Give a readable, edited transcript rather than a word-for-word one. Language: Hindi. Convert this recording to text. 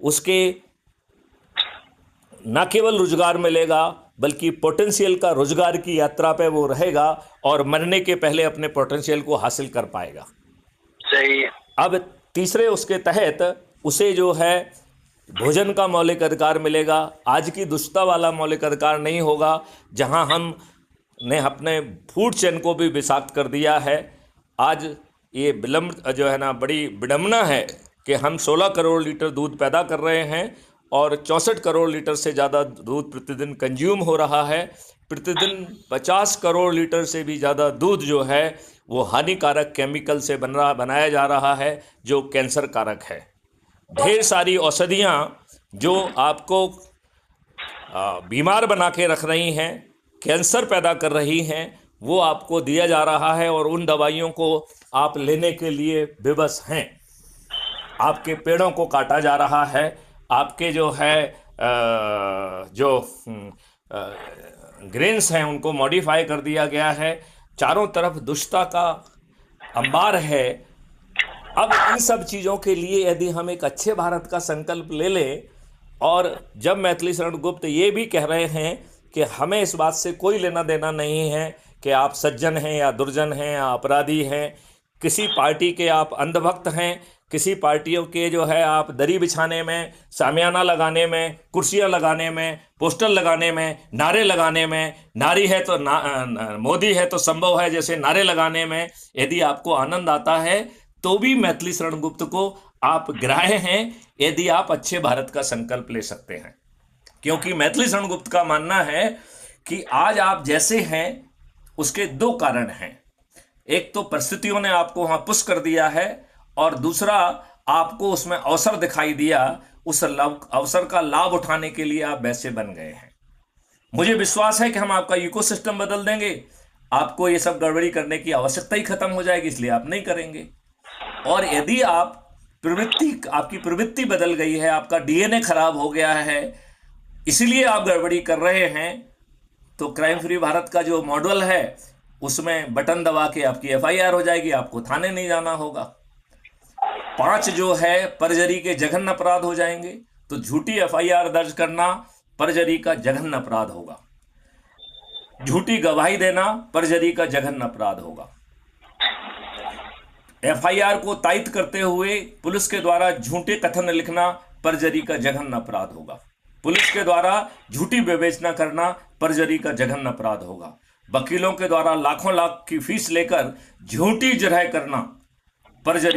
उसके न केवल रोजगार मिलेगा बल्कि पोटेंशियल का रोजगार की यात्रा पे वो रहेगा और मरने के पहले अपने पोटेंशियल को हासिल कर पाएगा। सही है। अब तीसरे उसके तहत उसे जो है भोजन का मौलिक अधिकार मिलेगा। आज की दुष्टता वाला मौलिक अधिकार नहीं होगा जहां हम ने अपने फूड चेन को भी विषाक्त कर दिया है। आज ये विलंब जो है ना, बड़ी विडंबना है कि हम 16 करोड़ लीटर दूध पैदा कर रहे हैं और 64 करोड़ लीटर से ज़्यादा दूध प्रतिदिन कंज्यूम हो रहा है। प्रतिदिन 50 करोड़ लीटर से भी ज़्यादा दूध जो है वो हानिकारक केमिकल से बनाया जा रहा है जो कैंसर कारक है। ढेर सारी औषधियाँ जो आपको बीमार बना के रख रही हैं, कैंसर पैदा कर रही हैं, वो आपको दिया जा रहा है और उन दवाइयों को आप लेने के लिए विवश हैं। आपके पेड़ों को काटा जा रहा है, आपके जो है ग्रेन्स हैं उनको मॉडिफाई कर दिया गया है। चारों तरफ दुष्टता का अंबार है। अब इन सब चीज़ों के लिए यदि हम एक अच्छे भारत का संकल्प ले लें, और जब मैथिली शरण गुप्त ये भी कह रहे हैं कि हमें इस बात से कोई लेना देना नहीं है कि आप सज्जन हैं या दुर्जन हैं या अपराधी हैं, किसी पार्टी के आप अंधभक्त हैं, किसी पार्टियों के जो है आप दरी बिछाने में, शामियाना लगाने में, कुर्सियां लगाने में, पोस्टर लगाने में, नारे लगाने में, नारी है तो मोदी है तो संभव है जैसे नारे लगाने में यदि आपको आनंद आता है तो भी मैथिली शरण गुप्त को आप ग्राह्य हैं यदि आप अच्छे भारत का संकल्प ले सकते हैं। क्योंकि मैथिली शरण गुप्त का मानना है कि आज आप जैसे हैं उसके दो कारण हैं। एक तो परिस्थितियों ने आपको वहां पुश कर दिया है और दूसरा आपको उसमें अवसर दिखाई दिया, उस अवसर का लाभ उठाने के लिए आप वैसे बन गए हैं। मुझे विश्वास है कि हम आपका इकोसिस्टम बदल देंगे, आपको ये सब गड़बड़ी करने की आवश्यकता ही खत्म हो जाएगी, इसलिए आप नहीं करेंगे। और यदि आपकी प्रवृत्ति बदल गई है, आपका डीएनए खराब हो गया है, इसीलिए आप गड़बड़ी कर रहे हैं, तो क्राइम फ्री भारत का जो मॉडल है उसमें बटन दबा के आपकी एफआईआर हो जाएगी, आपको थाने नहीं जाना होगा। 5 जो है परजरी के जघन्य अपराध हो जाएंगे, तो झूठी एफआईआर दर्ज करना परजरी का जघन्य अपराध होगा। झूठी गवाही देना परजरी का जघन्य अपराध होगा। एफआईआर को तायित करते हुए पुलिस के द्वारा झूठे कथन लिखना परजरी का जघन्य अपराध होगा। पुलिस के द्वारा झूठी विवेचना करना परजरी का जघन्य अपराध होगा। वकीलों के द्वारा लाखों लाख की फीस लेकर झूठी जरह करना परजरी